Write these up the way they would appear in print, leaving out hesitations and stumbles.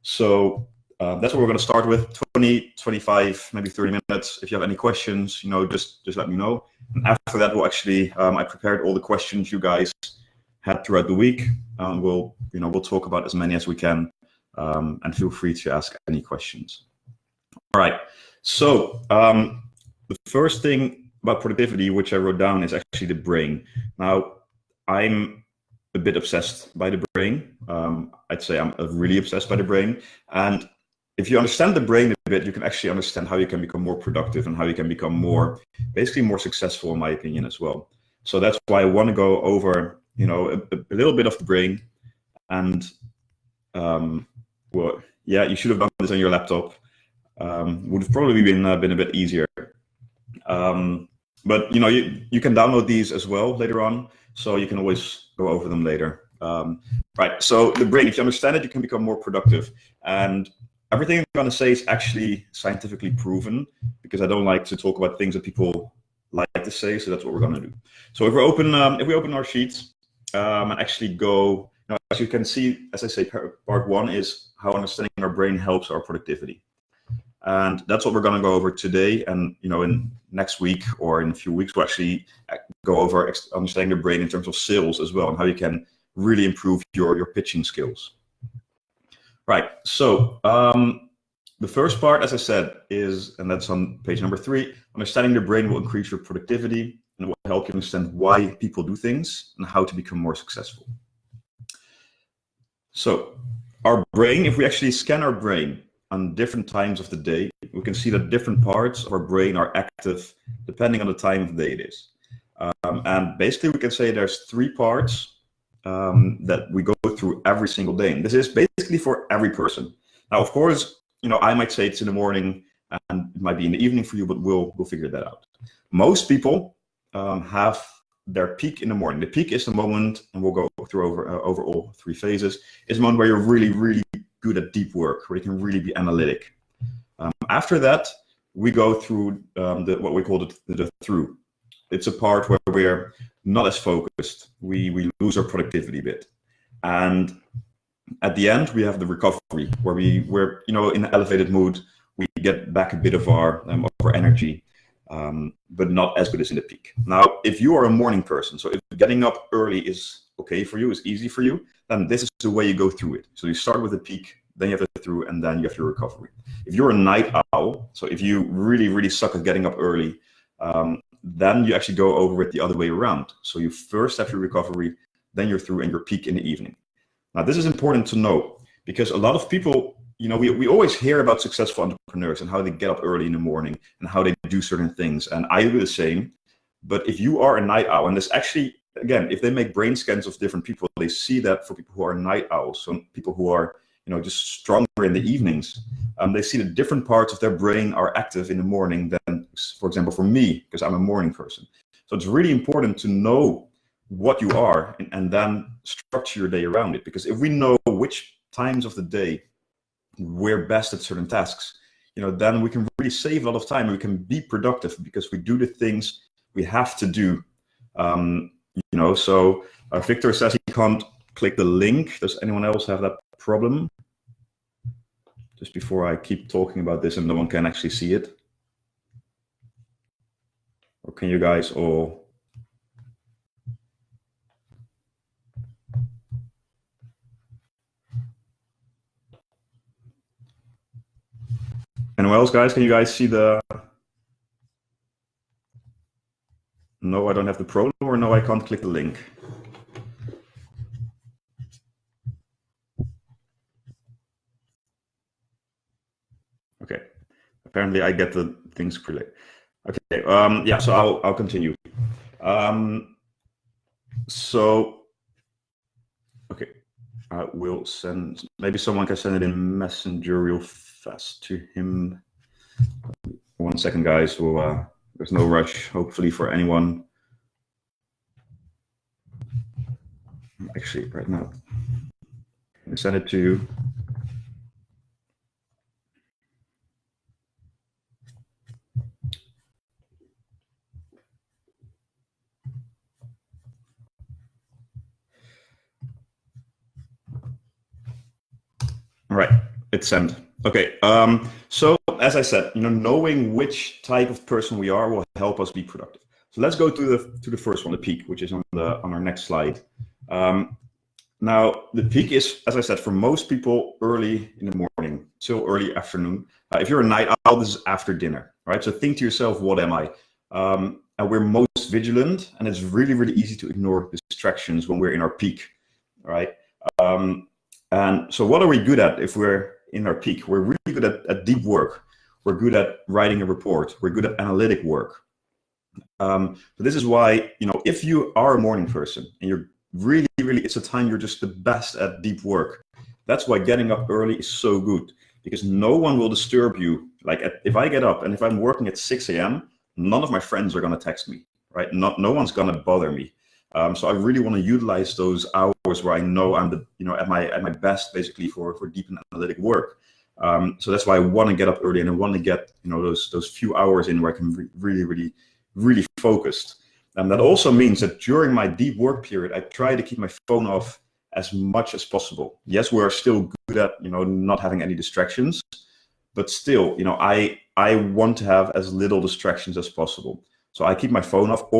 So that's what we're going to start with, 20, 25, maybe 30 minutes. If you have any questions, just let me know. And after that, we'll actually, I prepared all the questions you guys had throughout the week. We'll talk about as many as we can, and feel free to ask any questions. All right. So the first thing about productivity, which I wrote down, is actually the brain. Now, I'm a bit obsessed by the brain. I'd say I'm really obsessed by the brain. And if you understand the brain a bit, you can actually understand how you can become more productive and how you can become basically more successful, in my opinion, as well. So that's why I want to go over, a little bit of the brain. And well, yeah, you should have done this on your laptop. Would have probably been a bit easier. But you can download these as well later on, so you can always go over them later. Right. So the brain, if you understand it, you can become more productive. And everything I'm going to say is actually scientifically proven, because I don't like to talk about things that people like to say. So that's what we're going to do. So if we open our sheets and actually go, as you can see, as I say, part one is how understanding our brain helps our productivity. And that's what we're going to go over today. And, in next week or in a few weeks, we'll actually go over understanding the brain in terms of sales as well, and how you can really improve your pitching skills. Right. So the first part, as I said, and that's on page number 3, understanding the brain will increase your productivity and it will help you understand why people do things and how to become more successful. So our brain, if we actually scan our brain on different times of the day, we can see that different parts of our brain are active depending on the time of day it is. And basically we can say there's 3 parts that we go through every single day. And this is basically for every person. Now, of course, I might say it's in the morning and it might be in the evening for you, but we'll figure that out. Most people have their peak in the morning. The peak is the moment, and we'll go through over all 3 phases, is the moment where you're really, really good at deep work, where you can really be analytic. After that, we go through what we call the through. It's a part where we're not as focused. We lose our productivity a bit. And at the end, we have the recovery, where we're in an elevated mood. We get back a bit of our energy, but not as good as in the peak. Now, if you are a morning person, so if getting up early is okay for you, is easy for you, then this is the way you go through it. So you start with the peak, then you have the through, and then you have your recovery. If you're a night owl, so if you really, really suck at getting up early, then you actually go over it the other way around. So you first have your recovery, then you're through, and your peak in the evening. Now, this is important to know, because a lot of people, we always hear about successful entrepreneurs and how they get up early in the morning and how they do certain things. And I do the same. But if you are a night owl, and this actually, again, if they make brain scans of different people, they see that for people who are night owls, so people who are, just stronger in the evenings, they see that different parts of their brain are active in the morning than, for example, for me, because I'm a morning person. So it's really important to know what you are and then structure your day around it. Because if we know which times of the day we're best at certain tasks, then we can really save a lot of time and we can be productive because we do the things we have to do. So Victor says he can't click the link. Does anyone else have that problem? Just before I keep talking about this and no one can actually see it. Or can you guys all? Anyone else, guys? Can you guys see the? No, I don't have the problem, or no, I can't click the link. Okay. Apparently, I get the things clearly. Okay. Yeah. So I'll continue. So, okay. I will send. Maybe someone can send it in Messenger real fast to him. 1 second, guys. We'll. There's no rush, hopefully, for anyone. Actually, right now, I send it to you. All right. It's sent. Okay. So as I said, knowing which type of person we are will help us be productive. So let's go to the first one, the peak, which is on our next slide. Now the peak is, as I said, for most people early in the morning till early afternoon. If you're a night owl, this is after dinner, right? So think to yourself, what am I? And we're most vigilant, and it's really, really easy to ignore distractions when we're in our peak, right? And so what are we good at if we're in our peak? We're really good at deep work. We're good at writing a report. We're good at analytic work. So this is why, if you are a morning person and you're really, really, it's a time you're just the best at deep work. That's why getting up early is so good, because no one will disturb you. Like if I get up and if I'm working at 6 a.m., none of my friends are going to text me, right? No one's going to bother me. So I really want to utilize those hours where I know I'm at my best, basically for deep and analytic work. So that's why I want to get up early, and I want to get those few hours in where I can really, really, really focused. And that also means that during my deep work period, I try to keep my phone off as much as possible. Yes, we're still good at not having any distractions, but still, I want to have as little distractions as possible. So I keep my phone off,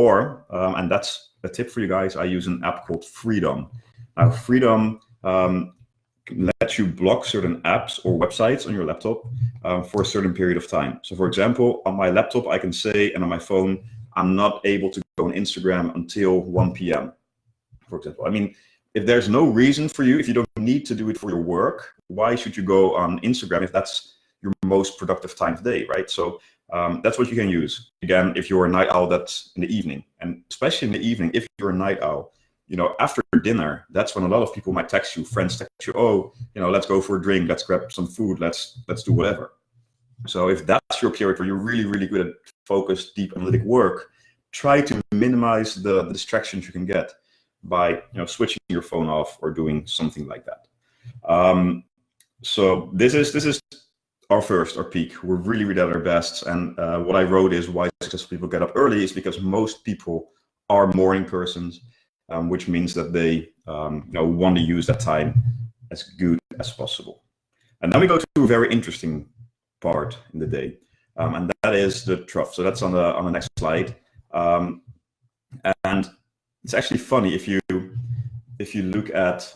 and that's a tip for you guys, I use an app called Freedom. Now, Freedom lets you block certain apps or websites on your laptop for a certain period of time. So for example, on my laptop, I can say, and on my phone, I'm not able to go on Instagram until 1 p.m., for example. I mean, if there's no reason for you, if you don't need to do it for your work, why should you go on Instagram if that's your most productive time of day, right? So that's what you can use. Again, if you're a night owl, that's in the evening. And especially in the evening, if you're a night owl, after dinner, that's when a lot of people might text you, friends text you, oh, let's go for a drink, let's grab some food, let's do whatever. So if that's your period where you're really, really good at focused, deep analytic work, try to minimize the distractions you can get by switching your phone off or doing something like that. So this is our peak. We're really, really at our best. And what I wrote is why successful people get up early is because most people are morning persons, which means that they want to use that time as good as possible. And then we go to a very interesting part in the day, and that is the trough. So that's on the next slide. And it's actually funny if you look at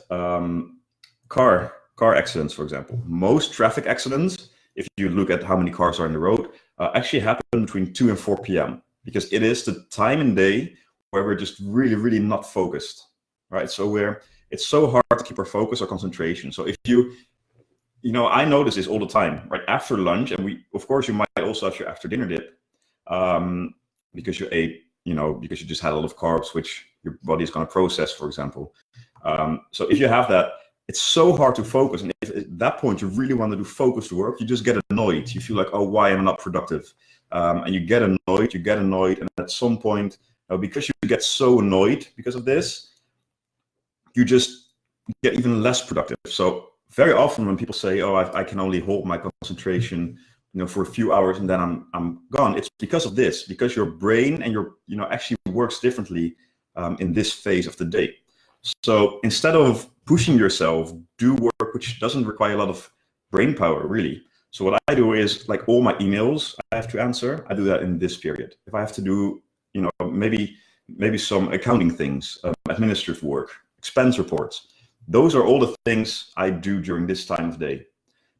car accidents, for example. Most traffic accidents, if you look at how many cars are on the road, actually happen between 2 and 4 p.m. because it is the time in day where we're just really, really not focused, right? So it's so hard to keep our focus or concentration. So if I notice this all the time, right? After lunch, and of course, you might also have your after dinner dip because you ate, because you just had a lot of carbs, which your body is going to process, for example. So if you have that, it's so hard to focus. And if at that point you really want to do focused work, you just get annoyed. You feel like, oh, why am I not productive? And you get annoyed. And at some point, because you get so annoyed because of this, you just get even less productive. So very often when people say, oh, I can only hold my concentration for a few hours and then I'm gone, it's because of this, because your brain and your actually works differently in this phase of the day. So instead of pushing yourself, do work which doesn't require a lot of brain power, really. So what I do is, like, all my emails I have to answer, I do that in this period. If I have to do maybe some accounting things, administrative work, expense reports, those are all the things I do during this time of day,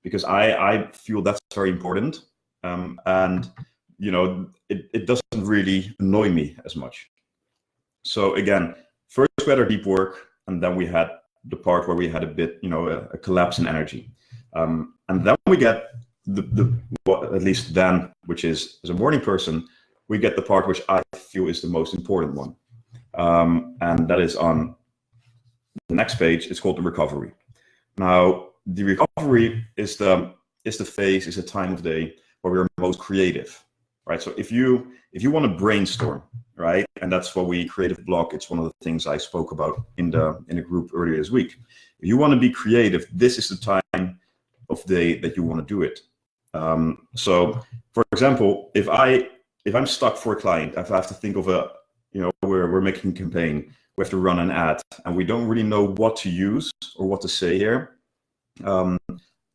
because I feel that's very important, and it doesn't really annoy me as much. So again, first we had our deep work, and then we had the part where we had a bit, a collapse in energy, and then we get at least then, which is, as a morning person, we get the part which I feel is the most important one, and that is on the next page. It's called the recovery. Now, the recovery is the phase, is the time of day where we're most creative, right? So if you want to brainstorm, right, and that's what we creative block. It's one of the things I spoke about in a group earlier this week. If you want to be creative, this is the time of day that you want to do it. So, for example, if I'm stuck for a client, if I have to think of we're making a campaign, we have to run an ad, and we don't really know what to use or what to say here.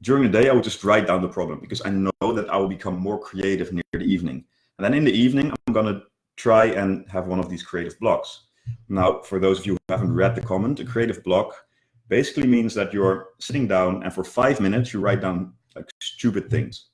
during the day, I would just write down the problem because I know that I will become more creative near the evening. And then in the evening, I'm going to try and have one of these creative blocks. Now, for those of you who haven't read the comment, a creative block basically means that you're sitting down and for 5 minutes, you write down like stupid things,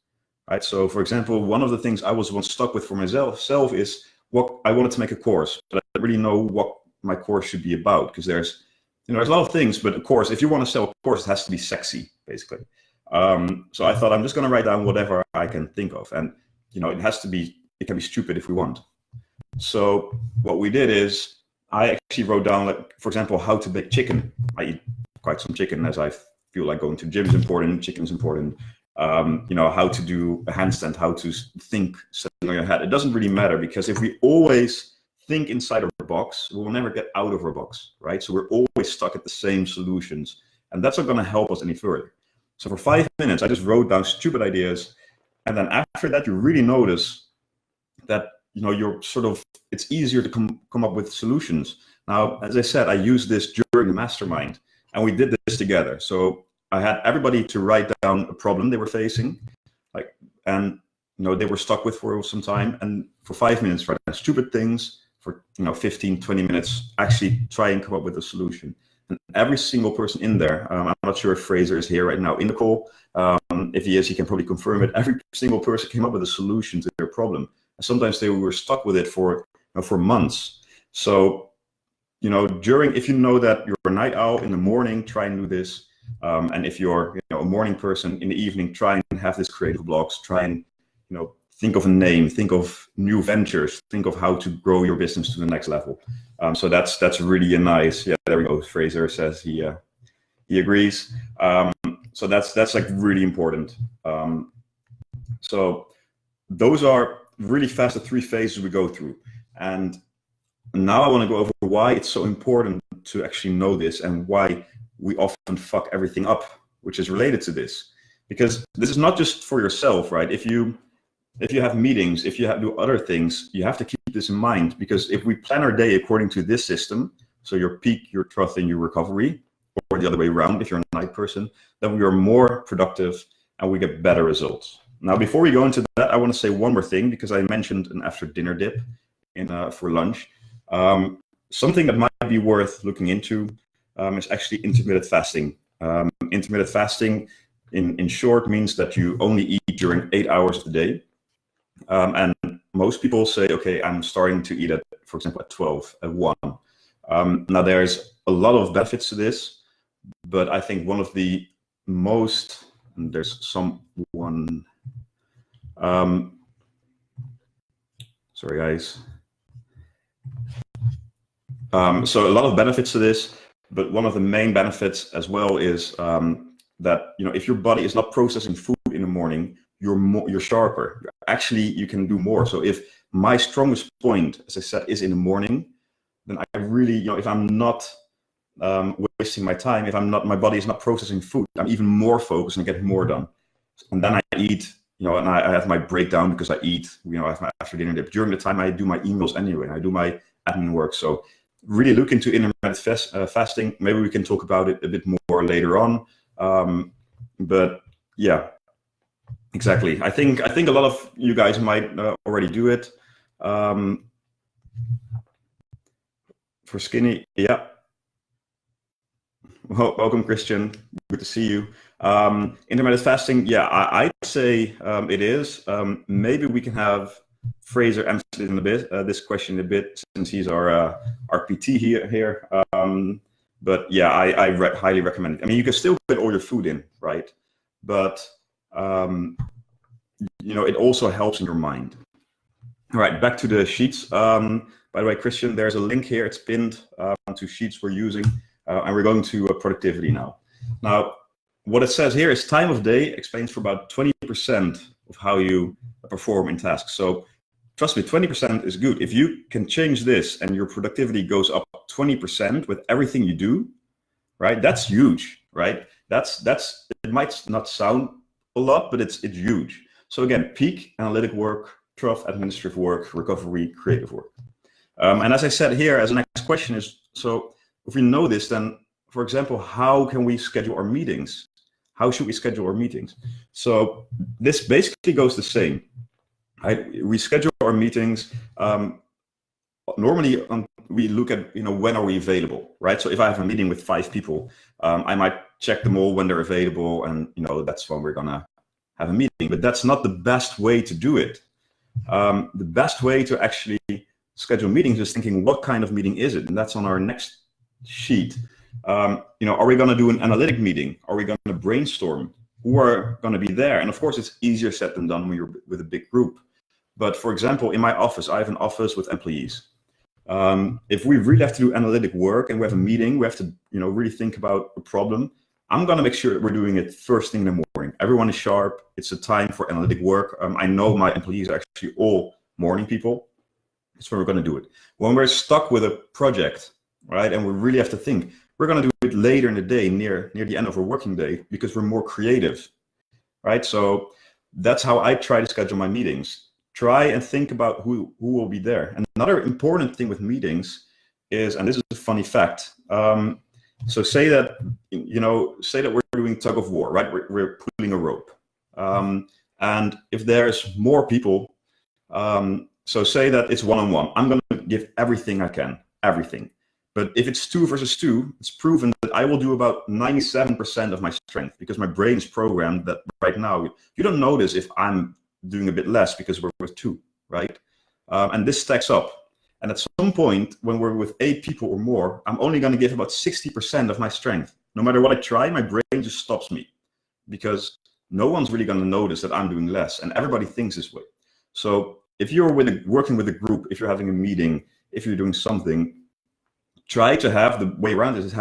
right? So for example, one of the things I was once stuck with for myself is what I wanted to make a course, but I didn't really know what my course should be about because there's a lot of things, but of course, if you want to sell a course, it has to be sexy, basically. So I thought I'm just going to write down whatever I can think of, and it can be stupid if we want. So what we did is I actually wrote down, like, for example, how to bake chicken. I eat quite some chicken as I feel like going to the gym is important, chicken is important. How to do a handstand, how to think sitting on your head. It doesn't really matter because if we always think inside of our box, we will never get out of our box, right? So we're always stuck at the same solutions, and that's not going to help us any further. So for 5 minutes, I just wrote down stupid ideas, and then after that, you really notice that it's easier to come up with solutions. Now, as I said, I used this during the mastermind, and we did this together. So I had everybody to write down a problem they were facing, and they were stuck with for some time, and for 5 minutes write down stupid things. For 15, 20 minutes, actually try and come up with a solution. And every single person in there, I'm not sure if Fraser is here right now in the call. If he is, he can probably confirm it. Every single person came up with a solution to their problem. And sometimes they were stuck with it for months. So, if you know that you're a night owl in the morning, try and do this. And if you're a morning person in the evening, try and have this creative blocks. Try and think of a name, think of new ventures, think of how to grow your business to the next level. So that's really a nice. Yeah, there we go. Fraser says he agrees. So that's like really important. So those are really fast the 3 phases we go through. And now I want to go over why it's so important to actually know this and why we often fuck everything up, which is related to this. Because this is not just for yourself, right? If you have meetings, if you do other things, you have to keep this in mind, because if we plan our day according to this system, so your peak, your trough, and your recovery, or the other way around, if you're a night person, then we are more productive and we get better results. Now, before we go into that, I want to say one more thing, because I mentioned an after dinner dip for lunch. Something that might be worth looking into is actually intermittent fasting. Intermittent fasting, in short, means that you only eat during 8 hours of the day. And most people say, okay, I'm starting to eat at, for example, at 12, at 1. Now, there's a lot of benefits to this, but I think one of the most, and there's someone, sorry guys. So a lot of benefits to this, but one of the main benefits as well is that, if your body is not processing food in the morning, you're sharper. Actually, you can do more. So if my strongest point, as I said, is in the morning, then I really, if I'm not wasting my time, if my body is not processing food, I'm even more focused and get more done. And then I eat, and I have my breakdown because I eat, I have my after dinner dip. During the time I do my emails anyway, I do my admin work. So really look into intermittent fasting. Maybe we can talk about it a bit more later on. But yeah, exactly. I think a lot of you guys might already do it. For Skinny, yeah. Well, welcome, Christian. Good to see you. Intermittent fasting, yeah, I'd say it is. Maybe we can have Fraser answer it in a bit, this question a bit, since he's our PT here. But yeah, I highly recommend it. I mean, you can still get all your food in, right? But it also helps in your mind. All right, back to the sheets. By the way, Christian, there's a link here. It's pinned to sheets we're using, and we're going to productivity now. Now, what it says here is time of day explains for about 20% of how you perform in tasks. So trust me, 20% is good. If you can change this and your productivity goes up 20% with everything you do, right? That's huge, right? It might not sound a lot, but it's huge. So again, peak, analytic work, trough, administrative work, recovery, creative work. And as I said here, as the next question is, so if we know this, then, for example, how can we schedule our meetings? how should we schedule our meetings? So this basically goes the same. We schedule our meetings. Normally, we look at, when are we available, right? So if I have a meeting with 5 people, I might check them all when they're available, and that's when we're gonna have a meeting. But that's not the best way to do it. The best way to actually schedule meetings is thinking, what kind of meeting is it? And that's on our next sheet. Are we going to do an analytic meeting? Are we going to brainstorm? Who are going to be there? And of course, it's easier said than done when you're with a big group. But for example, in my office, I have an office with employees. If we really have to do analytic work and we have a meeting, we have to, really think about a problem. I'm going to make sure that we're doing it first thing in the morning. Everyone is sharp. It's a time for analytic work. I know my employees are actually all morning people. That's where we're going to do it. When we're stuck with a project, right, and we really have to think, we're going to do it later in the day, near the end of our working day, because we're more creative, right? So that's how I try to schedule my meetings. Try and think about who will be there. And another important thing with meetings is, and this is a funny fact. So say that we're doing tug of war, right? We're pulling a rope. And if there's more people, so say that it's one-on-one, I'm going to give everything I can, everything. But if it's 2 versus 2, it's proven that I will do about 97% of my strength, because my brain is programmed that right now, you don't notice if I'm doing a bit less because we're with 2, right? And this stacks up. And at some point, when we're with 8 people or more, I'm only going to give about 60% of my strength. No matter what I try, my brain just stops me, because no one's really going to notice that I'm doing less, and everybody thinks this way. So if you're working with a group, if you're having a meeting, if you're doing something, try to have the way around it is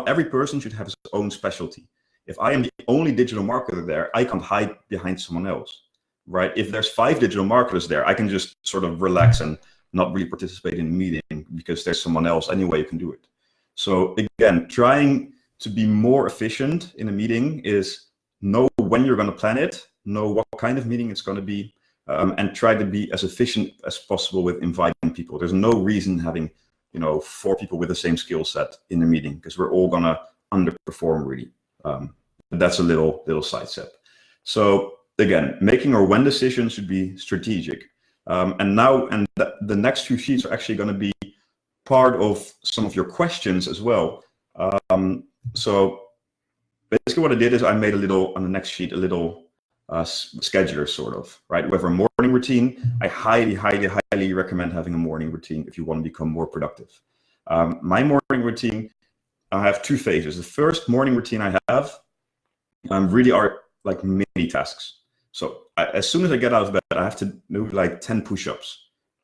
every person should have his own specialty. If I am the only digital marketer there, I can't hide behind someone else, right? If there's 5 digital marketers there, I can just sort of relax and not really participate in the meeting because there's someone else anyway who can do it. So again, trying to be more efficient in a meeting is know when you're going to plan it, know what kind of meeting it's going to be, and try to be as efficient as possible with inviting people. There's no reason having 4 people with the same skill set in the meeting, because we're all gonna underperform really. That's a little side step. So again, making our when decisions should be strategic. The next few sheets are actually going to be part of some of your questions as well. So basically what I did is I made on the next sheet, a little scheduler sort of, right? We have a morning routine. I highly recommend having a morning routine if you want to become more productive. My morning routine, I have 2 phases. The first morning routine I have really are like mini tasks. So as soon as I get out of bed, I have to do like 10 push-ups.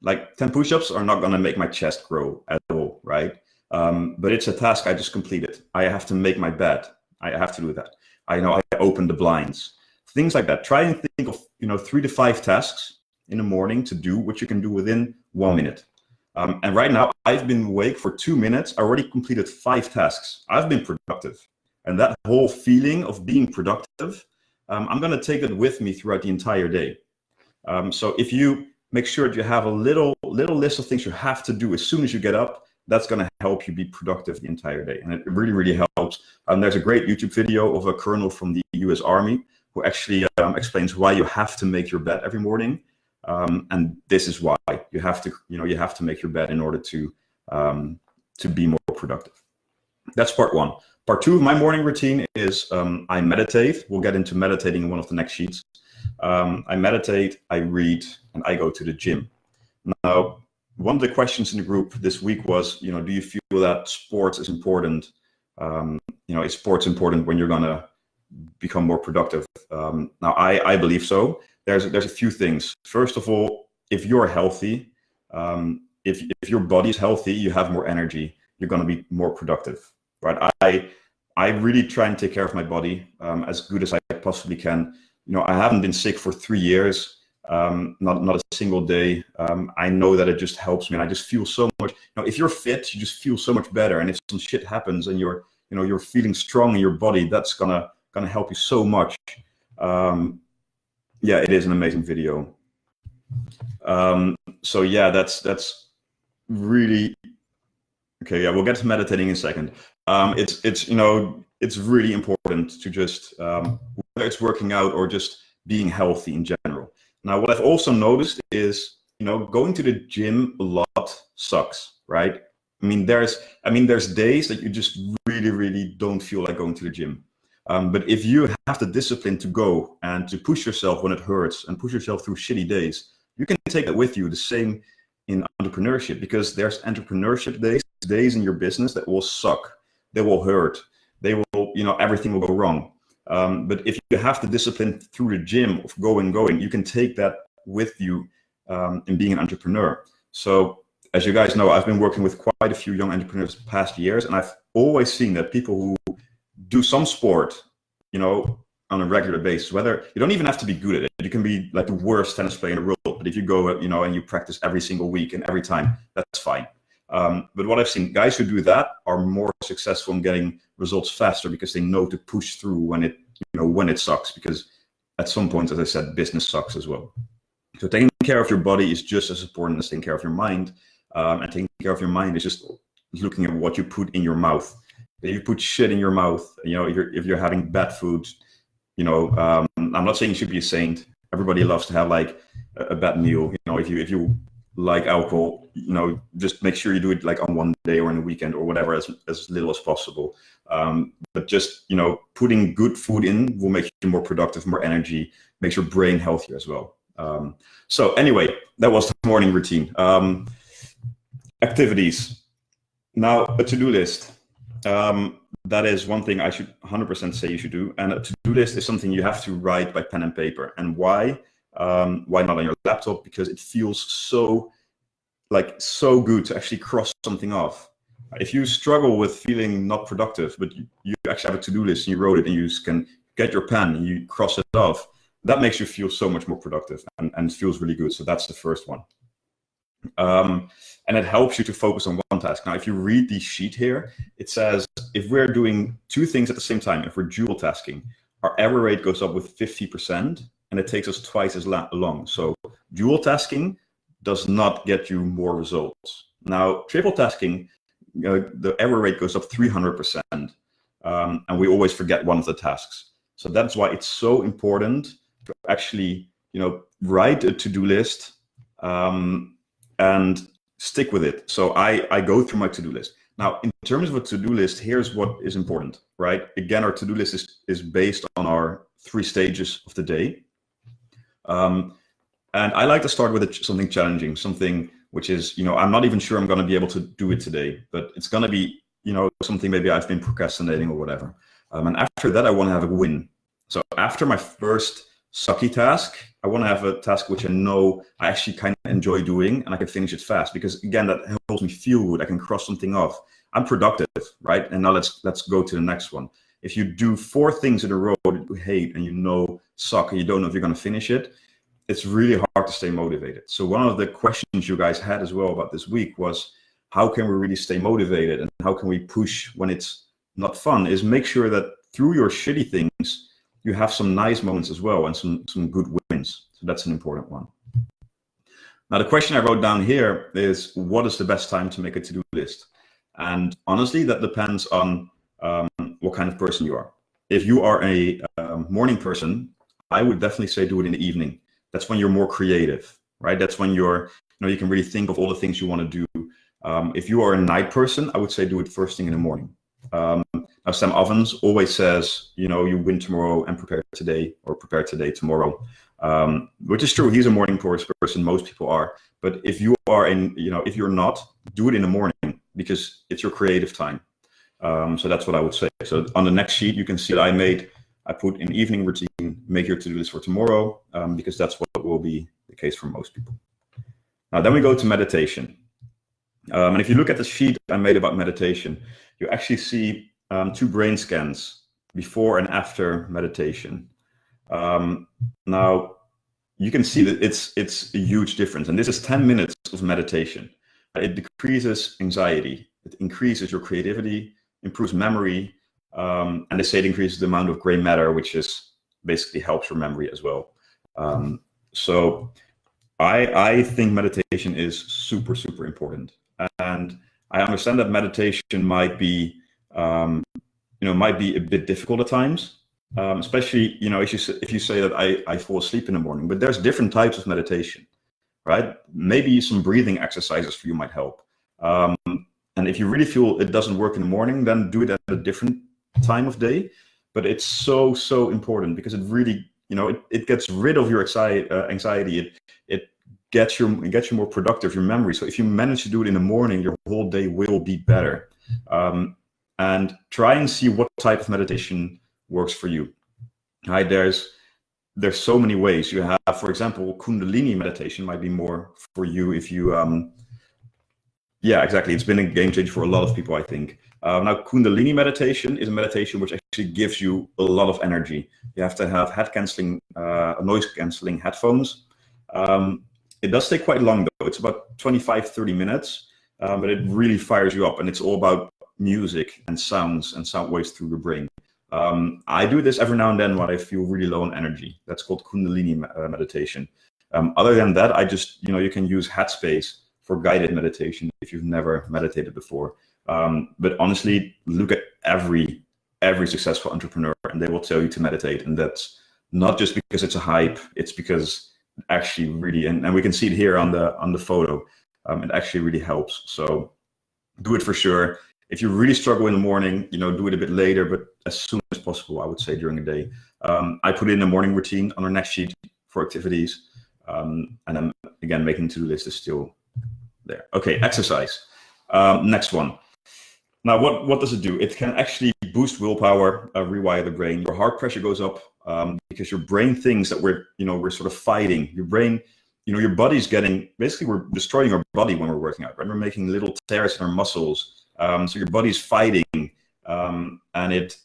Like 10 push-ups are not going to make my chest grow at all, right? But it's a task I just completed. I have to make my bed. I have to do that. I open the blinds. Things like that. Try and think of 3 to 5 tasks in the morning to do, which you can do within 1 minute. And right now, I've been awake for 2 minutes. I already completed 5 tasks. I've been productive. And that whole feeling of being productive, I'm going to take it with me throughout the entire day. So if you make sure that you have a little list of things you have to do as soon as you get up, that's going to help you be productive the entire day. And it really, really helps. There's a great YouTube video of a colonel from the US Army who actually explains why you have to make your bed every morning. And this is why you have to make your bed in order to be more productive. That's part 1. Part 2 of my morning routine is I meditate. We'll get into meditating in one of the next sheets. I meditate, I read, and I go to the gym. Now, one of the questions in the group this week was, do you feel that sports is important? Is sports important when you're going to become more productive? Now, I believe so. There's a few things. First of all, if you're healthy, if your body is healthy, you have more energy, you're going to be more productive, right? I really try and take care of my body as good as I possibly can. I haven't been sick for 3 years, not a single day. I know that it just helps me, and I just feel so much. If you're fit, you just feel so much better. And if some shit happens and you're feeling strong in your body, that's gonna help you so much. Yeah, it is an amazing video. So yeah, that's really okay. Yeah, we'll get to meditating in a second. It's it's really important to just, whether it's working out or just being healthy in general. Now, what I've also noticed is, going to the gym a lot sucks, right? There's days that you just really, really don't feel like going to the gym. But if you have the discipline to go and to push yourself when it hurts and push yourself through shitty days, you can take that with you. The same in entrepreneurship, because there's entrepreneurship days in your business that will suck. They will hurt. They will, everything will go wrong. But if you have the discipline through the gym of going, you can take that with you in being an entrepreneur. So as you guys know, I've been working with quite a few young entrepreneurs the past years, and I've always seen that people who do some sport, on a regular basis, whether you don't even have to be good at it. You can be like the worst tennis player in the world, but if you go, and you practice every single week and every time, that's fine. But what I've seen, guys who do that are more successful in getting results faster because they know to push through when it sucks, because at some point, as I said, business sucks as well. So taking care of your body is just as important as taking care of your mind. And taking care of your mind is just looking at what you put in your mouth. If you put shit in your mouth, if you're having bad food, I'm not saying you should be a saint. Everybody loves to have like a bad meal. If you like alcohol, just make sure you do it like on one day or in a weekend or whatever, as little as possible. But just, putting good food in will make you more productive, more energy, makes your brain healthier as well. So anyway, that was the morning routine. Activities. Now, a to-do list. That is one thing I should 100% say you should do. And a to-do list is something you have to write by pen and paper. And why? Why not on your laptop? Because it feels so good to actually cross something off. If you struggle with feeling not productive, but you actually have a to-do list and you wrote it and you can get your pen and you cross it off, that makes you feel so much more productive and it feels really good. So that's the first one. And it helps you to focus on one task. Now, if you read the sheet here, it says if we're doing two things at the same time, if we're dual tasking, our error rate goes up with 50% and it takes us twice as long. So dual tasking does not get you more results. Now, triple tasking, the error rate goes up 300%. And we always forget one of the tasks. So that's why it's so important to actually, write a to-do list and stick with it. So I go through my to-do list. Now, in terms of a to-do list, here's what is important, right? Again, our to-do list is based on our 3 stages of the day. And I like to start with something challenging, something which is, I'm not even sure I'm going to be able to do it today, but it's going to be, something maybe I've been procrastinating or whatever. And after that, I want to have a win. So after my first sucky task, I want to have a task which I know I actually kind of enjoy doing and I can finish it fast, because again, that helps me feel good. I can cross something off. I'm productive, right? And now let's go to the next one. If you do 4 things in a row that you hate and suck and you don't know if you're going to finish it, it's really hard to stay motivated. So one of the questions you guys had as well about this week was, how can we really stay motivated and how can we push when it's not fun, is make sure that through your shitty things, you have some nice moments as well and some good wins. So that's an important one. Now, the question I wrote down here is, what is the best time to make a to-do list? And honestly, that depends on what kind of person you are. If you are a morning person, I would definitely say do it in the evening. That's when you're more creative, right? That's when you can really think of all the things you want to do. If you are a night person, I would say do it first thing in the morning. Now, Sam Ovens always says, you win tomorrow and prepare today, or prepare today tomorrow, which is true. He's a morning person. Most people are. But if you are if you're not, do it in the morning because it's your creative time. So that's what I would say. So on the next sheet, you can see that I put an evening routine, make your to-do list for tomorrow, because that's what will be the case for most people. Now, then we go to meditation. And if you look at the sheet I made about meditation, you actually see 2 brain scans before and after meditation. Now, you can see that it's a huge difference. And this is 10 minutes of meditation. It decreases anxiety. It increases your creativity, improves memory. And they say it increases the amount of gray matter, which is basically helps your memory as well. So I think meditation is super, super important. And I understand that meditation might be might be a bit difficult at times. Especially, if you say that I fall asleep in the morning, but there's different types of meditation, right? Maybe some breathing exercises for you might help. And if you really feel it doesn't work in the morning, then do it at a different time of day. But it's so, so important because it really, it gets rid of your anxiety. It gets you more productive, your memory. So if you manage to do it in the morning, your whole day will be better. And try and see what type of meditation works for you. Right? There's so many ways. You have, for example, Kundalini meditation might be more for you if you, yeah, exactly. It's been a game changer for a lot of people, I think. Now, Kundalini meditation is a meditation which actually gives you a lot of energy. You have to have noise canceling headphones. It does take quite long though. It's about 25, 30 minutes, but it really fires you up, and it's all about music and sounds and sound waves through your brain. I do this every now and then when I feel really low on energy. That's called Kundalini meditation. Other than that, I just, you can use Headspace for guided meditation if you've never meditated before. But honestly, look at every successful entrepreneur, and they will tell you to meditate. And that's not just because it's a hype, it's because actually really, and we can see it here on the photo, it actually really helps. So do it for sure. If you really struggle in the morning, do it a bit later, but as soon as possible, I would say during the day. I put in a morning routine on our next sheet for activities. And then again, making to-do list is still there. Okay, exercise. Next one. Now, what does it do? It can actually boost willpower, rewire the brain. Your heart pressure goes up because your brain thinks that we're sort of fighting. Your brain, your body's basically we're destroying our body when we're working out, right? We're making little tears in our muscles. So your body's fighting, and it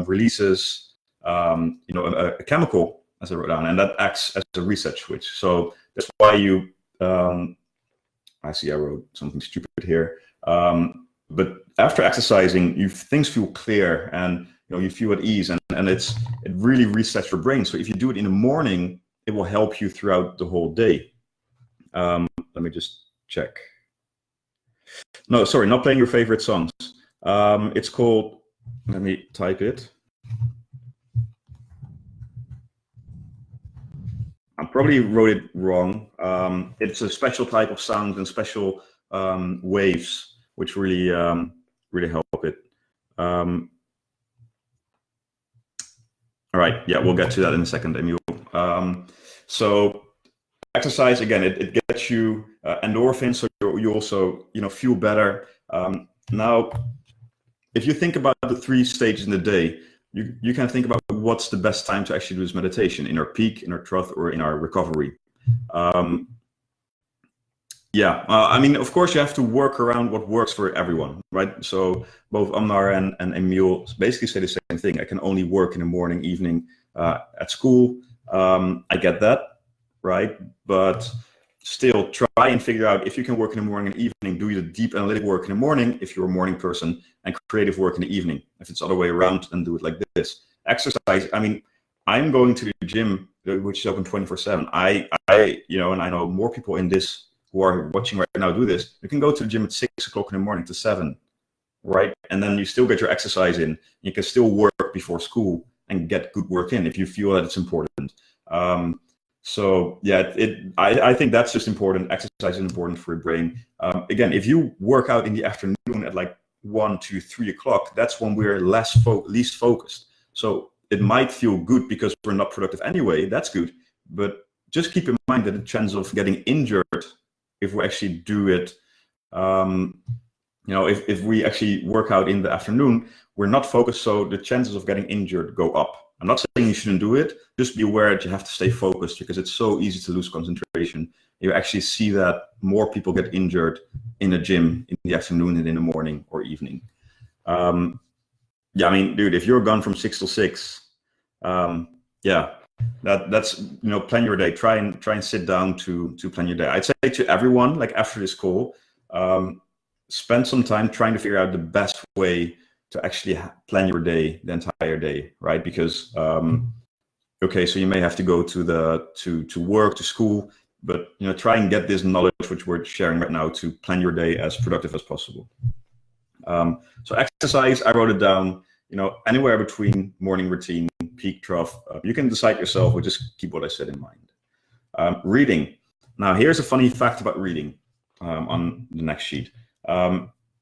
releases, a chemical, as I wrote down, and that acts as a reset switch. So that's why I see I wrote something stupid here. But after exercising, things feel clear, and you feel at ease, and it really resets your brain. So if you do it in the morning, it will help you throughout the whole day. Let me just check. No, sorry, not playing your favorite songs. It's called, let me type it. I probably wrote it wrong. It's a special type of sound and special waves, which really help it. All right, yeah, we'll get to that in a second, Emil. So exercise, again, it gets you endorphins, so you also feel better. Now, if you think about the 3 stages in the day, you can think about what's the best time to actually do this meditation, in our peak, in our trough, or in our recovery. I mean, of course, you have to work around what works for everyone, right? So both Amnar and Emil basically say the same thing. I can only work in the morning, evening, at school. I get that, right? But still, try and figure out if you can work in the morning and evening. Do the deep analytic work in the morning if you're a morning person, and creative work in the evening. If it's the other way around, then do it like this. Exercise. I mean, I'm going to the gym, which is open 24/7. And I know more people in this who are watching right now do this. You can go to the gym at 6 o'clock in the morning to 7, right? And then you still get your exercise in. You can still work before school and get good work in if you feel that it's important. So yeah, I think that's just important. Exercise is important for your brain. Again, if you work out in the afternoon at like 1, 2, 3 o'clock, that's when we're least focused. So it might feel good because we're not productive anyway. That's good, but just keep in mind that the chance of getting injured if we actually do it, if we actually work out in the afternoon, we're not focused, so the chances of getting injured go up. I'm not saying you shouldn't do it. Just be aware that you have to stay focused, because it's so easy to lose concentration. You actually see that more people get injured in the gym in the afternoon than in the morning or evening. I mean, dude, if you're gone from 6 till 6, that's plan your day. Try and sit down to plan your day. I'd say to everyone, like after this call, spend some time trying to figure out the best way to actually plan your day, the entire day, right? Because so you may have to go to work, to school, but try and get this knowledge which we're sharing right now to plan your day as productive as possible. So exercise, I wrote it down. anywhere between morning routine, peak, trough. You can decide yourself, or just keep what I said in mind. Reading. Now, here's a funny fact about reading on the next sheet.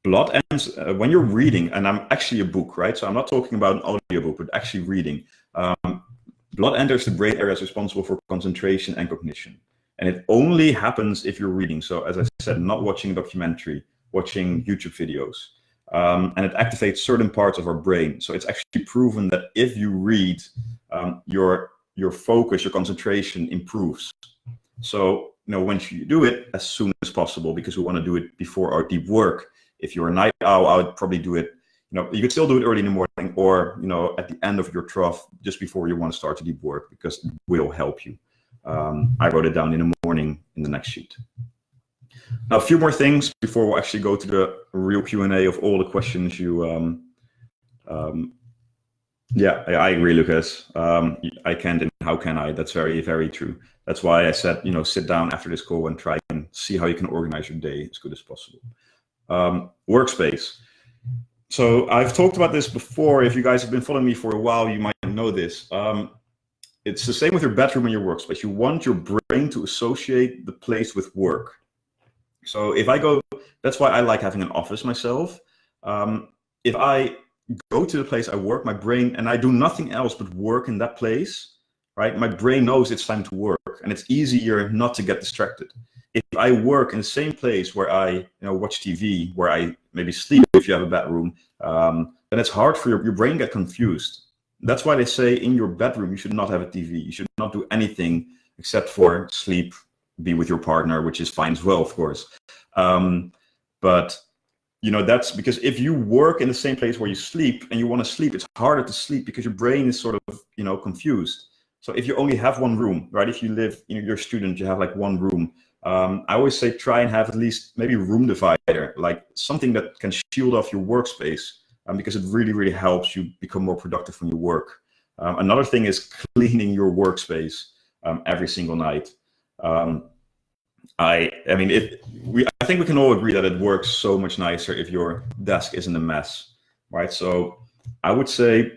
Blood ends when you're reading, and I'm actually a book, right? So I'm not talking about an audiobook, but actually reading. Blood enters the brain areas responsible for concentration and cognition. And it only happens if you're reading. So as I said, not watching a documentary, watching YouTube videos. And it activates certain parts of our brain. So it's actually proven that if you read, your focus, your concentration improves. So, when you do it as soon as possible, because we want to do it before our deep work. If you're a night owl, I would probably do it, you could still do it early in the morning, or, at the end of your trough, just before you want to start to deep work, because it will help you. I wrote it down in the morning in the next sheet. Now, a few more things before we'll actually go to the real Q&A of all the questions you, yeah, I agree, Lucas. I can't, and how can I? That's very, very true. That's why I said, sit down after this call and try and see how you can organize your day as good as possible. Workspace. So I've talked about this before. If you guys have been following me for a while, you might know this. It's the same with your bedroom and your workspace. You want your brain to associate the place with work. So if I go, that's why I like having an office myself. If I go to the place I work, my brain, and I do nothing else but work in that place, right? My brain knows it's time to work, and it's easier not to get distracted. If I work in the same place where I watch TV, where I maybe sleep if you have a bedroom, then it's hard for your brain to get confused. That's why they say in your bedroom you should not have a TV. You should not do anything except for sleep, be with your partner, which is fine as well, of course. But that's because if you work in the same place where you sleep and you want to sleep, it's harder to sleep because your brain is sort of confused. So if you only have one room, right? If you live, you're a student, you have like one room. I always say try and have at least maybe a room divider, like something that can shield off your workspace, because it really, really helps you become more productive when you work. Another thing is cleaning your workspace every single night. I think we can all agree that it works so much nicer if your desk isn't a mess, right? So I would say,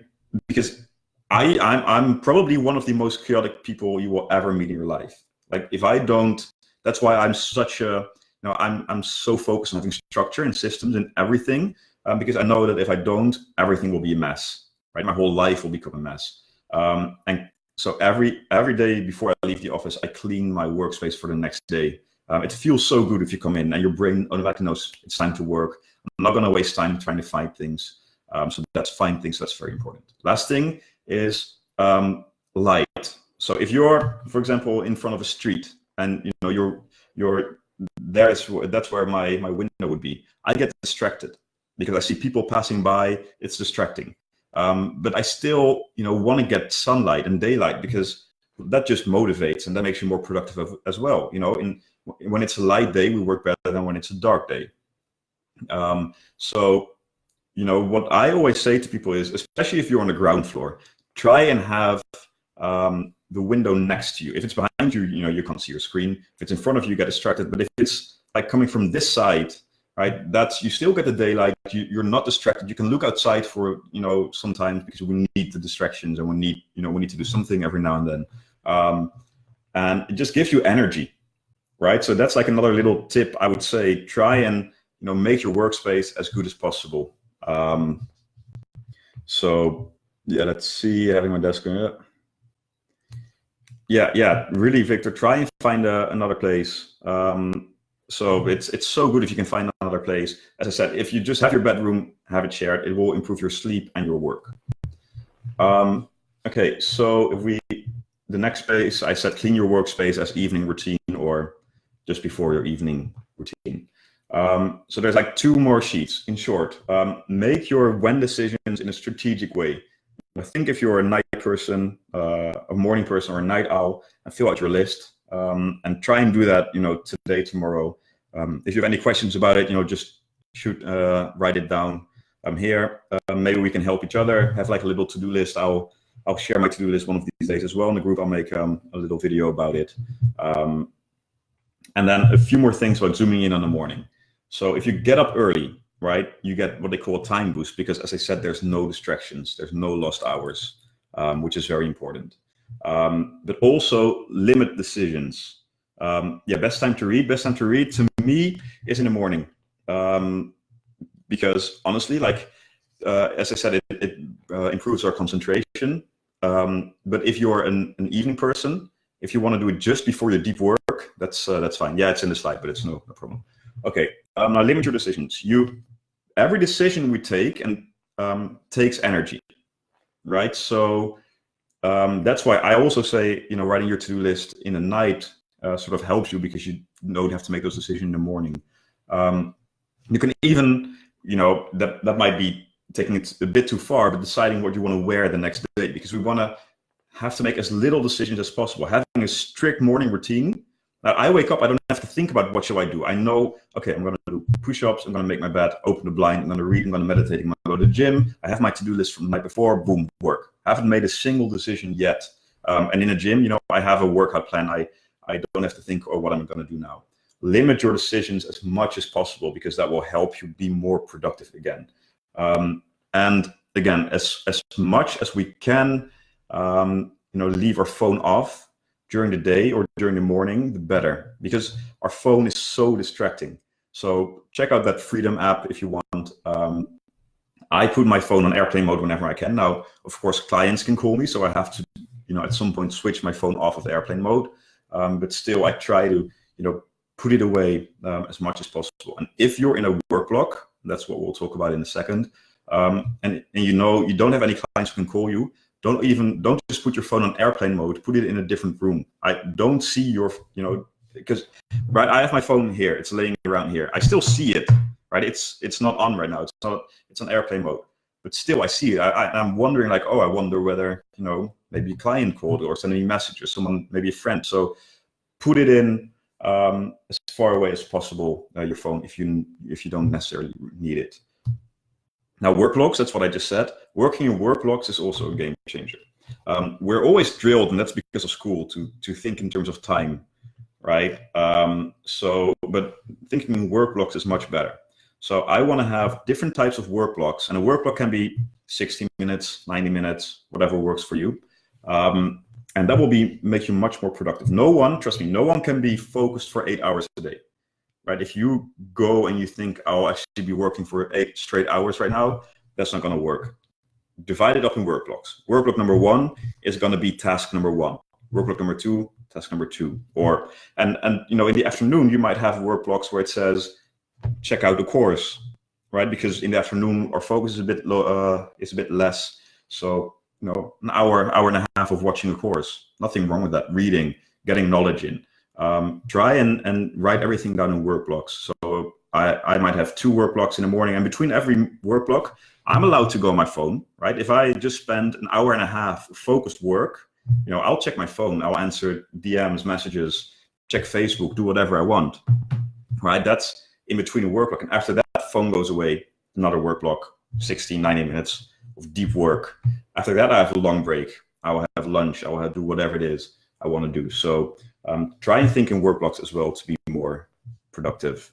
because I'm probably one of the most chaotic people you will ever meet in your life. Like if I don't, that's why I'm such a, I'm so focused on having structure and systems and everything, because I know that if I don't, everything will be a mess, right? My whole life will become a mess. And so every day before I leave the office, I clean my workspace for the next day. It feels so good if you come in and your brain automatically knows it's time to work. I'm not going to waste time trying to find things. So that's find things. That's very important. Last thing is light. So if you're, for example, in front of a street and you're there, that's where my window would be. I get distracted because I see people passing by. It's distracting. But I still, want to get sunlight and daylight because that just motivates and that makes you more productive as well. When it's a light day, we work better than when it's a dark day. So, what I always say to people is, especially if you're on the ground floor, try and have the window next to you. If it's behind you, you can't see your screen. If it's in front of you, you get distracted. But if it's like coming from this side, right, you still get the daylight. You're not distracted. You can look outside for, sometimes because we need the distractions and we need to do something every now and then. And it just gives you energy, right? So that's like another little tip I would say. Try and, make your workspace as good as possible. So yeah, let's see, having my desk going up. Yeah, really, Victor, try and find another place. So it's so good if you can find another place. As I said, if you just have your bedroom, have it shared, it will improve your sleep and your work. Okay, so the next space, I said clean your workspace as evening routine or just before your evening routine. So there's like 2 more sheets. In short, make your when decisions in a strategic way. I think if you're a night person, a morning person, or a night owl, and fill out your list. And try and do that, today, tomorrow. If you have any questions about it, just write it down. I'm here. Maybe we can help each other. Have like a little to-do list. I'll share my to-do list one of these days as well in the group. I'll make a little video about it. And then a few more things about zooming in on the morning. So if you get up early, right, you get what they call a time boost because, as I said, there's no distractions, there's no lost hours, which is very important. But also limit decisions. Yeah, best time to read. Best time to read to me is in the morning, because honestly, like as I said, it improves our concentration. But if you're an evening person, if you want to do it just before your deep work, that's fine. Yeah, it's in the slide, but it's no problem. Okay, now limit your decisions. Every decision we take takes energy, right? So that's why I also say, writing your to-do list in the night sort of helps you because you don't have to make those decisions in the morning. You can even, that might be taking it a bit too far, but deciding what you want to wear the next day, because we want to have to make as little decisions as possible. Having a strict morning routine. I wake up, I don't have to think about what shall I do. I know, okay, I'm going to do push-ups, I'm going to make my bed, open the blind, I'm going to read, I'm going to meditate, I'm going to go to the gym. I have my to-do list from the night before, boom, work. I haven't made a single decision yet. And in a gym, I have a workout plan. I don't have to think, oh, what am I going to do now? Limit your decisions as much as possible because that will help you be more productive again. And again, as much as we can, leave our phone off during the day or during the morning, the better, because our phone is so distracting. So check out that Freedom app if you want. I put my phone on airplane mode whenever I can. Now, of course, clients can call me, so I have to, at some point switch my phone off of the airplane mode. But still, I try to, put it away as much as possible. And if you're in a work block, that's what we'll talk about in a second, and you don't have any clients who can call you, don't just put your phone on airplane mode, put it in a different room. I don't see your, because, right, I have my phone here, it's laying around here. I still see it, right? It's not on right now. It's on airplane mode, but still I see it. I'm wondering like, I wonder whether, maybe a client called or sending me a message or someone, maybe a friend. So put it in as far away as possible, your phone, if you don't necessarily need it. Now, work blocks, that's what I just said. Working in work blocks is also a game changer. We're always drilled, and that's because of school, to think in terms of time, right? But thinking in work blocks is much better. So I want to have different types of work blocks, and a work block can be 60 minutes, 90 minutes, whatever works for you. And that will make you much more productive. Trust me, no one can be focused for 8 hours a day. Right? If you go and you think, I should be working for 8 straight hours right now, that's not going to work. Divide it up in work blocks. Work block number 1 is going to be task number 1. Work block number 2, task number 2. And in the afternoon, you might have work blocks where it says, check out the course, right? Because in the afternoon, our focus is a bit less. So, an hour and a half of watching a course, nothing wrong with that. Reading, getting knowledge in. Try and write everything down in work blocks. So I might have 2 work blocks in the morning, and between every work block, I'm allowed to go on my phone, right? If I just spend an hour and a half focused work, I'll check my phone, I'll answer DMs, messages, check Facebook, do whatever I want, right? That's in between a work block. And after that, phone goes away, another work block, 60, 90 minutes of deep work. After that, I have a long break. I will have lunch. I will have to do whatever it is I want to do. So try and think in work blocks as well to be more productive.